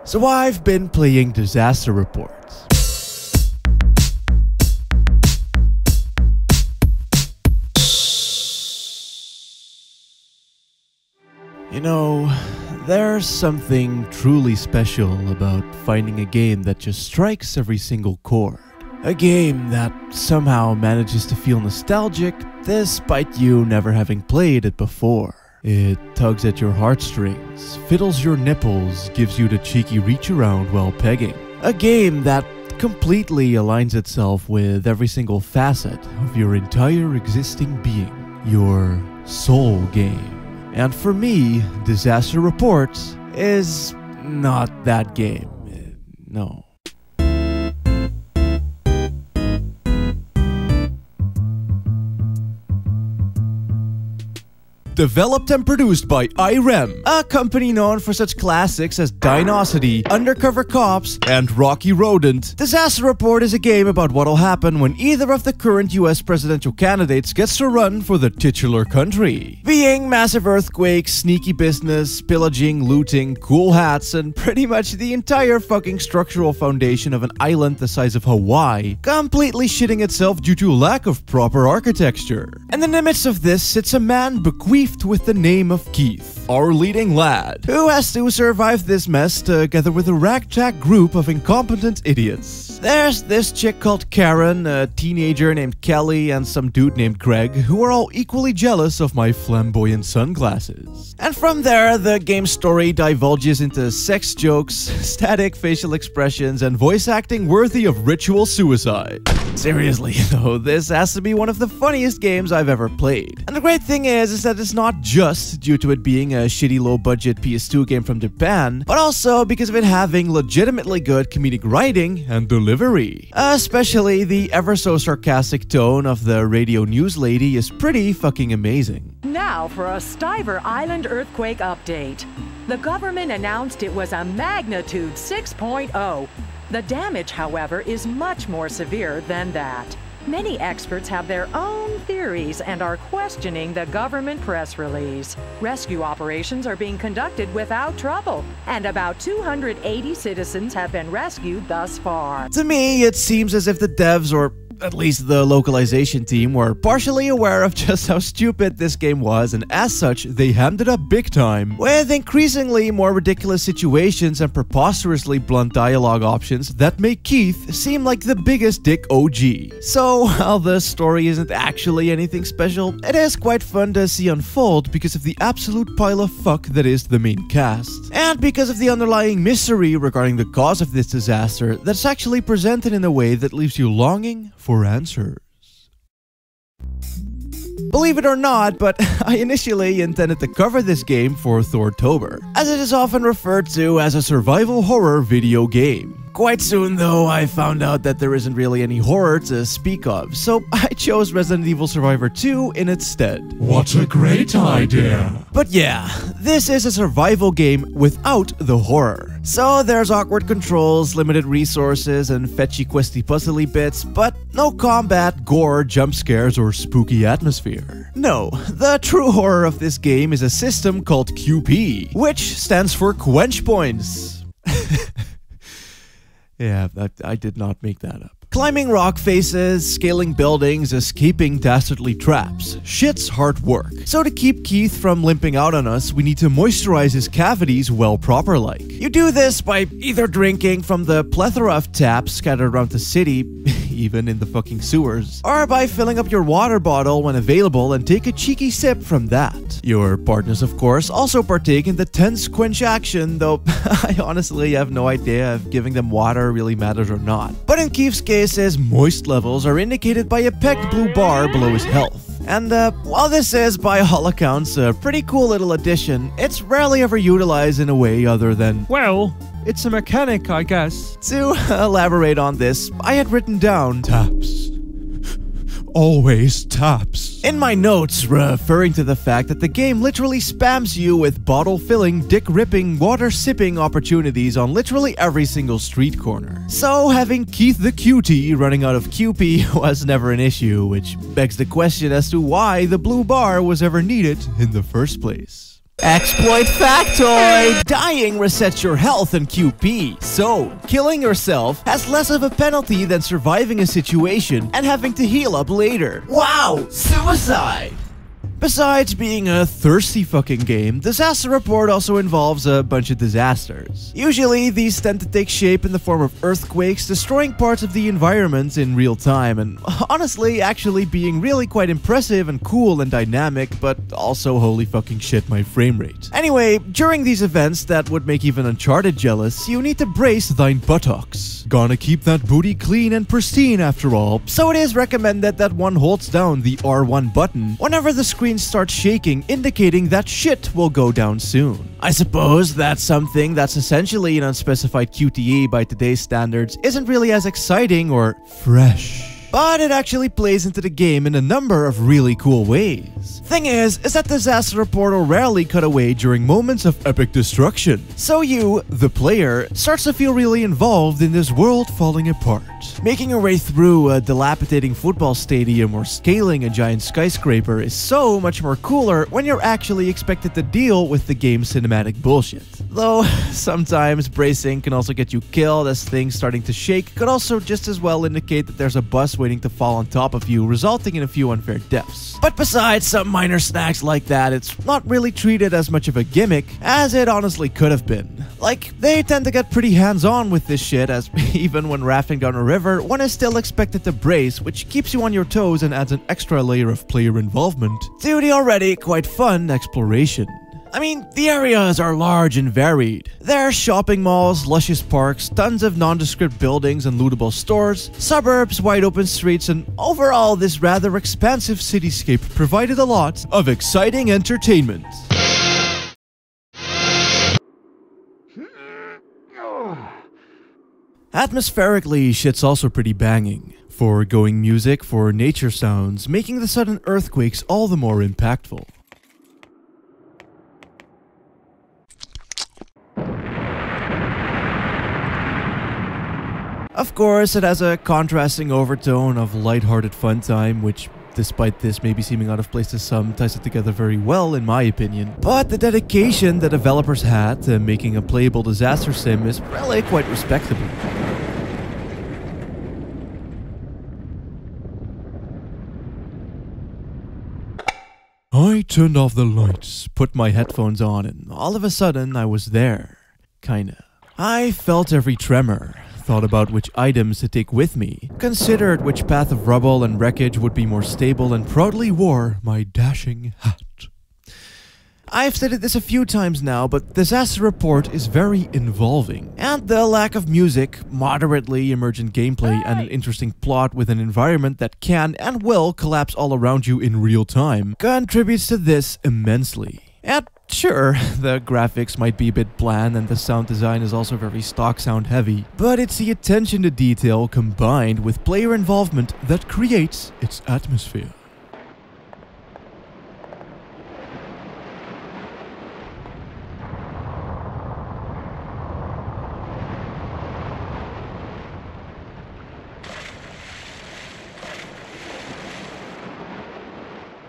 So I've been playing Disaster Reports. You know, there's something truly special about finding a game that just strikes every single chord. A game that somehow manages to feel nostalgic despite you never having played it before. It tugs at your heartstrings, fiddles your nipples, gives you the cheeky reach around while pegging. A game that completely aligns itself with every single facet of your entire existing being. Your soul game. And for me, Disaster Reports is not that game. No. Developed and produced by Irem, a company known for such classics as Dinosity, Undercover Cops, and Rocky Rodent. Disaster Report is a game about what'll happen when either of the current US presidential candidates gets to run for the titular country. Being massive earthquakes, sneaky business, pillaging, looting, cool hats, and pretty much the entire fucking structural foundation of an island the size of Hawaii, completely shitting itself due to lack of proper architecture. And in the midst of this sits a man bequeathed with the name of Keith, our leading lad, who has to survive this mess together with a ragtag group of incompetent idiots. There's this chick called Karen, a teenager named Kelly, and some dude named Greg, who are all equally jealous of my flamboyant sunglasses. And from there, the game's story divulges into sex jokes, static facial expressions, and voice acting worthy of ritual suicide. Seriously though, this has to be one of the funniest games I've ever played. And the great thing is that it's not just due to it being a shitty low-budget PS2 game from Japan, but also because of it having legitimately good comedic writing and delivery. Especially the ever-so-sarcastic tone of the radio news lady is pretty fucking amazing. Now for a Stiver Island earthquake update. The government announced it was a magnitude 6.0. The damage, however, is much more severe than that. Many experts have their own theories and are questioning the government press release. Rescue operations are being conducted without trouble, and about 280 citizens have been rescued thus far. To me, it seems as if the devs, or at least the localization team, were partially aware of just how stupid this game was, and as such, they hammed it up big time, with increasingly more ridiculous situations and preposterously blunt dialogue options that make Keith seem like the biggest dick OG. So, while the story isn't actually anything special, it is quite fun to see unfold because of the absolute pile of fuck that is the main cast, and because of the underlying mystery regarding the cause of this disaster that's actually presented in a way that leaves you longing for answers. Believe it or not, but I initially intended to cover this game for Thortober, as it is often referred to as a survival horror video game. Quite soon though, I found out that there isn't really any horror to speak of, so I chose Resident Evil Survivor 2 in its stead. What a great idea! But yeah, this is a survival game without the horror. So there's awkward controls, limited resources, and fetchy questy puzzly bits, but no combat, gore, jump scares, or spooky atmosphere. No, the true horror of this game is a system called QP, which stands for Quench Points. Yeah, I did not make that up. Climbing rock faces, scaling buildings, escaping dastardly traps. Shit's hard work. So to keep Keith from limping out on us, we need to moisturize his cavities well proper-like. You do this by either drinking from the plethora of taps scattered around the city, even in the fucking sewers, or by filling up your water bottle when available and take a cheeky sip from that. Your partners, of course, also partake in the tense quench action, though I honestly have no idea if giving them water really matters or not. But in Keith's case, his moist levels are indicated by a pegged blue bar below his health. And while this is, by all accounts, a pretty cool little addition, it's rarely ever utilized in a way other than, well, it's a mechanic, I guess. To elaborate on this, I had written down taps. Always taps. In my notes, referring to the fact that the game literally spams you with bottle-filling, dick-ripping, water-sipping opportunities on literally every single street corner. So having Keith the Cutie running out of QP was never an issue, which begs the question as to why the blue bar was ever needed in the first place. Exploit factoid! Dying resets your health and QP, so killing yourself has less of a penalty than surviving a situation and having to heal up later. Wow! Suicide! Besides being a thirsty fucking game, Disaster Report also involves a bunch of disasters. Usually, these tend to take shape in the form of earthquakes, destroying parts of the environment in real time, and honestly, actually being really quite impressive and cool and dynamic, but also holy fucking shit my frame rate. Anyway, during these events that would make even Uncharted jealous, you need to brace thine buttocks. Gonna keep that booty clean and pristine after all, so it is recommended that one holds down the R1 button whenever the screen starts shaking, indicating that shit will go down soon. I suppose that something that's essentially an unspecified QTE by today's standards isn't really as exciting or fresh. But it actually plays into the game in a number of really cool ways. Thing is that Disaster Report will rarely cut away during moments of epic destruction. So you, the player, starts to feel really involved in this world falling apart. Making your way through a dilapidating football stadium or scaling a giant skyscraper is so much more cooler when you're actually expected to deal with the game's cinematic bullshit. Though, sometimes bracing can also get you killed, as things starting to shake could also just as well indicate that there's a bus waiting to fall on top of you, resulting in a few unfair deaths. But besides some minor snacks like that, it's not really treated as much of a gimmick as it honestly could have been. Like, they tend to get pretty hands-on with this shit, as even when rafting down a river, one is still expected to brace, which keeps you on your toes and adds an extra layer of player involvement to the already quite fun exploration. I mean, the areas are large and varied. There are shopping malls, luscious parks, tons of nondescript buildings and lootable stores, suburbs, wide open streets, and overall this rather expansive cityscape provided a lot of exciting entertainment. Atmospherically, shit's also pretty banging. Foregoing music for nature sounds, making the sudden earthquakes all the more impactful. Of course, it has a contrasting overtone of lighthearted fun time, which, despite this maybe seeming out of place to some, ties it together very well in my opinion. But the dedication the developers had to making a playable disaster sim is really quite respectable. I turned off the lights, put my headphones on, and all of a sudden I was there. Kinda. I felt every tremor. Thought about which items to take with me, considered which path of rubble and wreckage would be more stable, and proudly wore my dashing hat. I've stated this a few times now, but Disaster Report is very involving, and the lack of music, moderately emergent gameplay, and an interesting plot with an environment that can and will collapse all around you in real time contributes to this immensely. And sure, the graphics might be a bit bland and the sound design is also very stock sound heavy, but it's the attention to detail combined with player involvement that creates its atmosphere.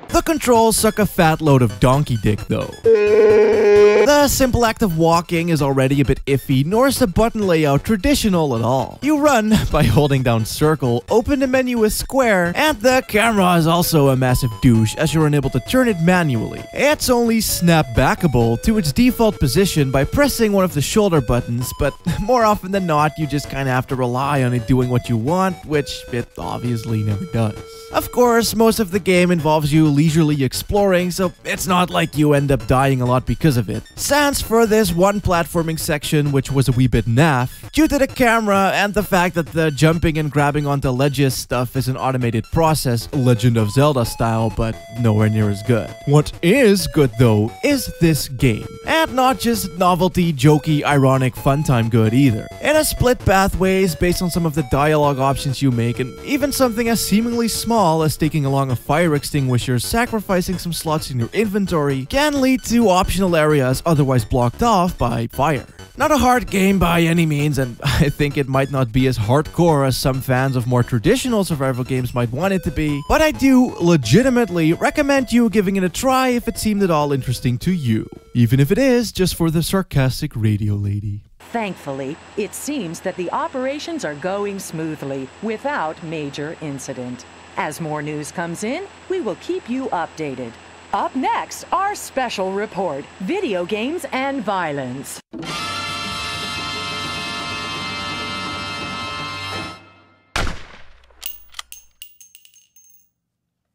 The controls suck a fat load of donkey dick though. The simple act of walking is already a bit iffy, nor is the button layout traditional at all. You run by holding down circle, open the menu with square, and the camera is also a massive douche as you're unable to turn it manually. It's only snap-backable to its default position by pressing one of the shoulder buttons, but more often than not you just kinda have to rely on it doing what you want, which it obviously never does. Of course, most of the game involves you leisurely exploring, so it's not like you end up dying a lot because of it. Sans for this one platforming section, which was a wee bit naff, due to the camera and the fact that the jumping and grabbing onto ledges stuff is an automated process, Legend of Zelda style, but nowhere near as good. What is good though, is this game. And not just novelty, jokey, ironic, fun time good either. It has split pathways based on some of the dialogue options you make, and even something as seemingly small as taking along a fire extinguisher, sacrificing some slots in your inventory, can lead to optional areas otherwise blocked off by fire. Not a hard game by any means, and I think it might not be as hardcore as some fans of more traditional survival games might want it to be, but I do legitimately recommend you giving it a try if it seemed at all interesting to you, even if it is just for the sarcastic radio lady. Thankfully, it seems that the operations are going smoothly, without major incident. As more news comes in, we will keep you updated. Up next, our special report, Video Games and Violence.